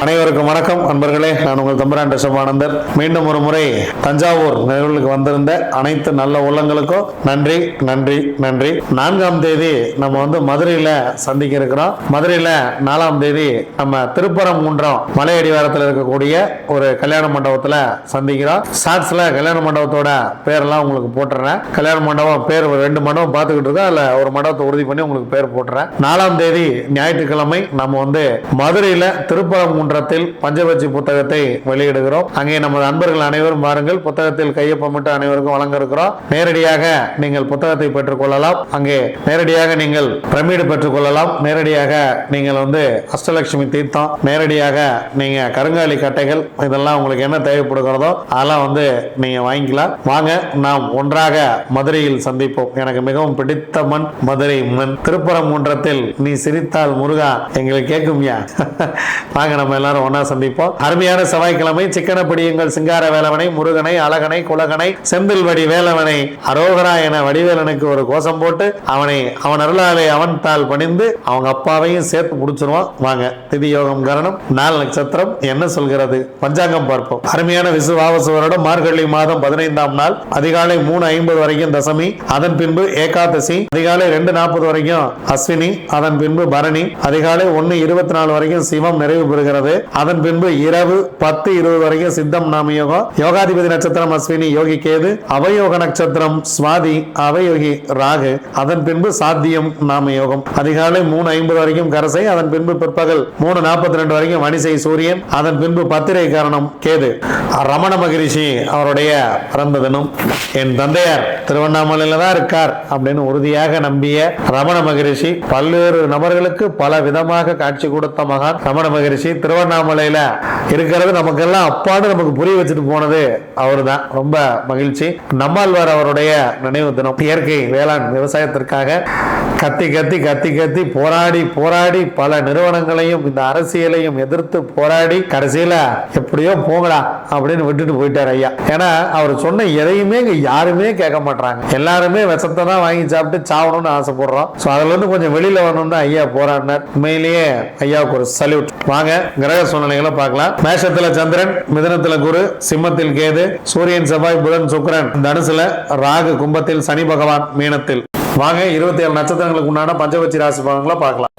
அனைவருக்கும் வணக்கம் அன்பர்களே. நான் உங்கள் தம்புரான் ரிஷபானந்தர். மீண்டும் ஒரு முறை தஞ்சாவூர் நிகழ்வுக்கு வந்திருந்த அனைத்து நல்ல உள்ளங்களுக்கும் நன்றி நன்றி நன்றி. 4ஆம் தேதி நம்ம மதுரையில சந்திக்க இருக்கிறோம். மதுரையில 4ஆம் தேதி நம்ம திருப்பரங்குன்றம் மலை அடிவாரத்தில் இருக்கக்கூடிய ஒரு கல்யாண மண்டபத்துல சந்திக்கிறோம். ஷார்ட்ஸ்ல கல்யாண மண்டபத்தோட பேரெல்லாம் உங்களுக்கு போட்டுறேன். கல்யாண மண்டபம் பேர் 2 மண்டபம் பார்த்துக்கிட்டு இருக்கோம். அதுல ஒரு மண்டபத்தை உறுதி பண்ணி உங்களுக்கு பேர் போட்டுறேன். 4ஆம் தேதி ஞாயிற்றுக்கிழமை நம்ம மதுரையில திருப்பரங்குன்றம் பஞ்சபட்சி புத்தகத்தை வெளியிடுகிறோம். அங்கே நமது அன்பர்கள் அனைவரும் பாருங்கள். புத்தகத்தில் கையொப்பமிட்டு அனைவருக்கும் வழங்க இருக்கிறோம். நேரடியாக நீங்கள் புத்தகத்தை பெற்றுக் கொள்ளலாம். அங்கே நேரடியாக நீங்கள் பிரமிடு பெற்றுக் கொள்ளலாம். நேரடியாக நீங்கள் அஷ்டலட்சுமி தீர்த்தம், நேரடியாக நீங்க கருங்காலி கட்டைகள், இதெல்லாம் உங்களுக்கு என்ன தேவைப்படுகிறதோ அதெல்லாம் நீங்க வாங்கிக்கலாம். வாங்க, நாம் ஒன்றாக மதுரையில் சந்திப்போம். எனக்கு மிகவும் பிடித்த மண் மதுரை மண். திருப்பரங்குன்றத்தில் நீ சிரித்தால் முருகா எங்களுக்கு கேட்கும்யா. வாங்க, நம்ம எல்லாரும் ஒன்னா சந்திப்போம். அருமையான செவ்வாய்க்கிழமை. சிக்கன பிடியுங்கள் சிங்கார வேலவனை, முருகனை, அழகனை, குலகனை, செந்தில்வடி வேலவனை, அரோகரா என வடிவேலனுக்கு ஒரு கோஷம் போட்டு அவன் அருளாலே அவன் தாள் பணிந்து அவங்க அப்பாவையும் சேர்த்து முடிச்சிருவான். வாங்க, திதி யோகம் கரணம் நாள் நட்சத்திரம் என்ன சொல்கிறது பஞ்சாங்கம் பார்ப்போம். அருமையான விசுவாவசு வருடம் மார்கழி மாதம் 15ஆம் நாள் அதிகாலை 3:50 வரைக்கும் தசமி, அதன் பின்பு ஏகாதசி, அதிகாலை 2:40 வரைக்கும் அஸ்வினி, அதன் பின்பு பரணி, அதிகாலை 1:24 வரைக்கும் சிவம் நிறைவு பெறுகிறது. அதன் பின்பு இரவு 10:20 வரைக்கும் சித்தம் நாம யோகம். யோகாதிபதி நட்சத்திரம் அஸ்வினி, யோகி கேது. அவயோக நட்சத்திரம் சுவாதி, அவயோகி ராகு. அதன் பின்பு சாத்தியம் நாம யோகம். அதிகாலை 3:50 வரைக்கும் கரசை, அதன் பின்பு பிற்பகல் 3:42 வரைக்கும் வணிசை சூரியன், அதன் பின்பு பத்திரை காரணம் கேது. ரமண மகரிஷி அவருடைய பிறந்த தினம். என் தந்தையார் திருவண்ணாமலையில தான் இருக்கார் அப்படின்னு உறுதியாக நம்பிய ரமண மகரிஷி பல்வேறு நபர்களுக்கு பல விதமாக காட்சி கொடுத்த மகான் ரமண மகரிஷி. திருவண்ணாமலையில இருக்கிறது நமக்கெல்லாம் அப்பான்னு நமக்கு புரிய வச்சுட்டு போனது அவரு தான். ரொம்ப மகிழ்ச்சி. நம்மாழ்வார் அவருடைய நினைவு தினம். இயற்கை வேளாண் விவசாயத்திற்காக கத்தி கத்தி கத்தி கத்தி போராடி போராடி பல நிறுவனங்களையும் இந்த அரசியலையும் எதிர்த்து போராடி கடைசியில எப்படியோ போங்கடா அப்படின்னு விட்டுட்டு போயிட்டார் ஐயா. ஏன்னா அவர் சொன்ன எதையுமே யாருமே கேட்க மாட்டாங்க. எல்லாருமே விஷத்தை தான் வாங்கி சாப்பிட்டு சாவணும்னு ஆசைப்படுறோம். அதுல கொஞ்சம் வெளியில வரணும் தான் ஐயா போராடினார். உண்மையிலேயே ஐயாவுக்கு ஒரு சல்யூட். வாங்க, கிரக சூழ்நிலைகளை பார்க்கலாம். மேஷத்துல சந்திரன், மிதுனத்துல குரு, சிம்மத்தில் கேது, சூரியன், செவ்வாய், புதன், சுக்கிரன் தனுசுல, ராகு கும்பத்தில், சனி பகவான் மீனத்தில். வாங்க, 27 நட்சத்திரங்களுக்கு உண்டான பஞ்சபட்சி ராசி பலன்களை பார்க்கலாம்.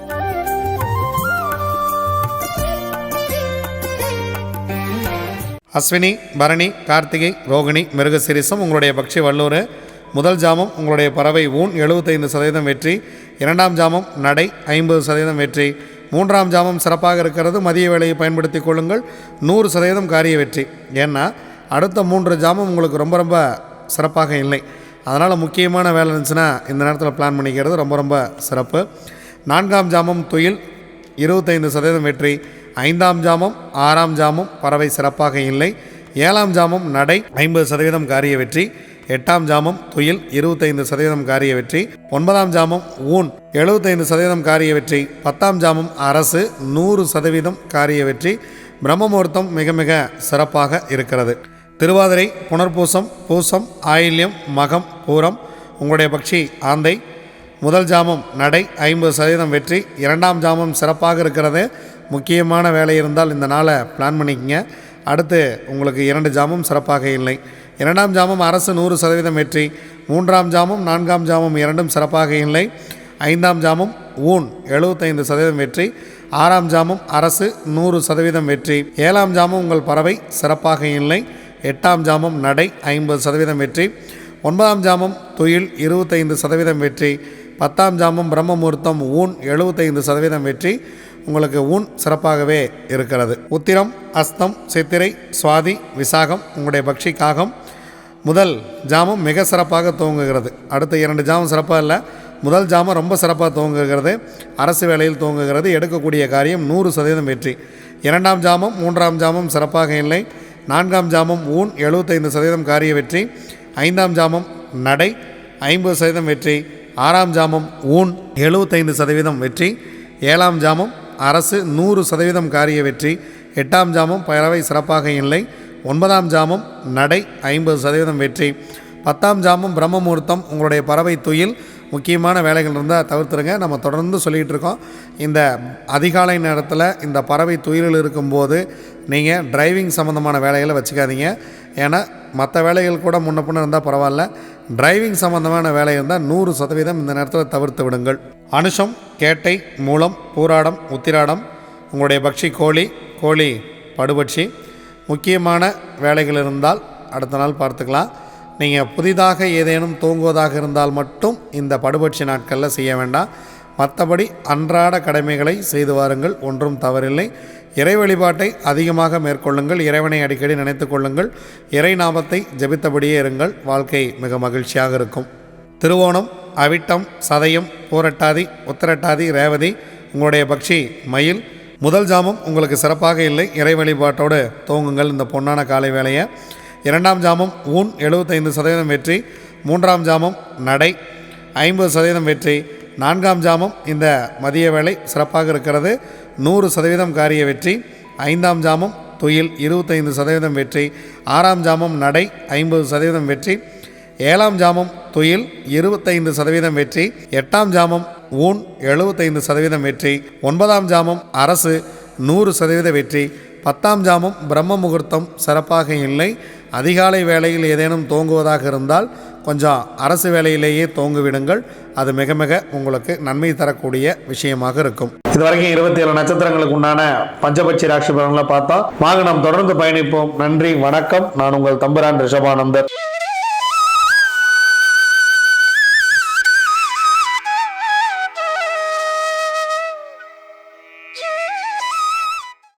அஸ்வினி, பரணி, கார்த்திகை, ரோகிணி, மிருகசீரிசம் உங்களுடைய பக்ஷி வல்லூர். முதல் ஜாமம் உங்களுடைய பறவை ஊன் 75% வெற்றி. 2ஆம் ஜாமம் நடை 50% வெற்றி. 3ஆம் ஜாமம் சிறப்பாக இருக்கிறது. மதிய வேலையை பயன்படுத்தி கொள்ளுங்கள். 100% காரிய வெற்றி. ஏன்னா அடுத்த 3 ஜாமம் உங்களுக்கு ரொம்ப ரொம்ப சிறப்பாக இல்லை. அதனால் முக்கியமான வேலை இருந்துச்சுன்னா இந்த நேரத்தில் பிளான் பண்ணிக்கிறது ரொம்ப ரொம்ப சிறப்பு. 4ஆம் ஜாமம் துயில் 25% வெற்றி. 5ஆம் ஜாமம் 6ஆம் ஜாமம் பறவை சிறப்பாக இல்லை. 7ஆம் ஜாமம் நடை 50% காரிய வெற்றி. 8ஆம் ஜாமம் துயில் 25% காரிய வெற்றி. 9ஆம் ஜாமம் ஊன் 75% காரிய வெற்றி. 10ஆம் ஜாமம் அரசு 100% காரிய வெற்றி. பிரம்ம முகூர்த்தம் மிக மிக சிறப்பாக இருக்கிறது. திருவாதிரை, புனர்பூசம், பூசம், ஆயில்யம், மகம், பூரம் உங்களுடைய பக்ஷி ஆந்தை. முதல் ஜாமம் நடை 50% வெற்றி. 2ஆம் ஜாமம் சிறப்பாக இருக்கிறது. முக்கியமான வேலை இருந்தால் இந்த நாளை பிளான் பண்ணிக்கங்க. அடுத்து உங்களுக்கு 2 ஜாமம் சிறப்பாக இல்லை. 2ஆம் ஜாமம் அரசு 100% வெற்றி. 3ஆம் ஜாமம் 4ஆம் ஜாமம் இரண்டும் சிறப்பாக இல்லை. 5ஆம் ஜாமம் ஊன் 75% வெற்றி. 6ஆம் ஜாமம் அரசு 100% வெற்றி. 7ஆம் ஜாமம் உங்கள் பறவை சிறப்பாக இல்லை. 8ஆம் ஜாமம் நடை 50% வெற்றி. 9ஆம் ஜாமம் துயில் 25% வெற்றி. 10ஆம் ஜாமம் பிரம்ம முகூர்த்தம் ஊன் 75% வெற்றி. உங்களுக்கு ஊன் சிறப்பாகவே இருக்கிறது. உத்திரம், அஸ்தம், சித்திரை, சுவாதி, விசாகம் உங்களுடைய பக்ஷி காகம். முதல் ஜாமம் மிக சிறப்பாக துவங்குகிறது. அடுத்த 2 ஜாமம் சிறப்பாக இல்லை. முதல் ஜாமம் ரொம்ப சிறப்பாக துவங்குகிறது. அரசு வேலையில் துவங்குகிறது. எடுக்கக்கூடிய காரியம் 100% வெற்றி. 2ஆம் ஜாமம் 3ஆம் ஜாமம் சிறப்பாக இல்லை. 4ஆம் ஜாமம் ஊன் 75% காரிய வெற்றி. 5ஆம் ஜாமம் நடை 50% வெற்றி. 6ஆம் ஜாமம் ஊன் 75% வெற்றி. 7ஆம் ஜாமம் அரசு 100% காரிய வெற்றி. 8ஆம் ஜாமம் பறவை சிறப்பாக இல்லை. 9ஆம் ஜாமம் நடை 50% வெற்றி. 10ஆம் ஜாமம் பிரம்ம முகூர்த்தம் உங்களுடைய பறவை துயில் முக்கியமான வேலைகள் இருந்தால் தவிர்த்துருங்க. நம்ம தொடர்ந்து சொல்லிகிட்டு இருக்கோம், இந்த அதிகாலை நேரத்தில் இந்த பறவை துயிலில் இருக்கும்போது நீங்கள் டிரைவிங் சம்மந்தமான வேலைகளை வச்சுக்காதீங்க. ஏன்னா மற்ற வேலைகள் கூட முன்ன பின்ன இருந்தால் பரவாயில்ல, டிரைவிங் சம்மந்தமான வேலை இருந்தால் 100% இந்த நேரத்தில் தவிர்த்து விடுங்கள். அனுஷம், கேட்டை, மூலம், பூராடம், உத்திராடம் உங்களுடைய பக்ஷி கோழி படுபட்சி. முக்கியமான வேலைகள் இருந்தால் அடுத்த நாள் பார்த்துக்கலாம். நீங்கள் புதிதாக ஏதேனும் தூங்குவதாக இருந்தால் மட்டும் இந்த படுபட்சி நாட்களில் செய்ய வேண்டாம். மற்றபடி அன்றாட கடமைகளை செய்து வாருங்கள், ஒன்றும் தவறில்லை. இறை வழிபாட்டை அதிகமாக மேற்கொள்ளுங்கள், இறைவனை அடிக்கடி நினைத்து கொள்ளுங்கள், இறை நாமத்தை ஜபித்தபடியே இருங்கள், வாழ்க்கை மிக மகிழ்ச்சியாக இருக்கும். திருவோணம், அவிட்டம், சதயம், பூரட்டாதி, உத்திரட்டாதி, ரேவதி உங்களுடைய பக்ஷி மயில். முதல் ஜாமம் உங்களுக்கு சிறப்பாக இல்லை, இறை வழிபாட்டோடு தூங்குங்கள் இந்த பொன்னான காலை வேளையை. இரண்டாம் ஜாமம் ஊன் 75% வெற்றி. மூன்றாம் ஜாமம் நடை 50% வெற்றி. நான்காம் ஜாமம் இந்த மதிய வேளை சிறப்பாக இருக்கிறது, 100% காரிய வெற்றி. ஐந்தாம் ஜாமம் துயில் 25% வெற்றி. ஆறாம் ஜாமம் நடை 50% வெற்றி. ஏழாம் ஜாமம் துயில் 25% வெற்றி. எட்டாம் ஜாமம் ஊன் 75% வெற்றி. ஒன்பதாம் ஜாமம் அரசு 100% வெற்றி. 10ஆம் ஜாமம் பிரம்ம முகூர்த்தம் சிறப்பாக இல்லை. அதிகாலை வேளையில் ஏதேனும் தோங்குவதாக இருந்தால் கொஞ்சம் அரசு வேலையிலேயே தோங்குவிடுங்கள், அது மிக மிக உங்களுக்கு நன்மை தரக்கூடிய விஷயமாக இருக்கும். இதுவரைக்கும் 27 நட்சத்திரங்களுக்கு உண்டான பஞ்சபட்சி ராசி பலன்களை பார்த்தோம். வாங்க நாம் தொடர்ந்து பயணிப்போம். நன்றி, வணக்கம். நான் உங்கள் தம்புரான் ரிஷபானந்தர்.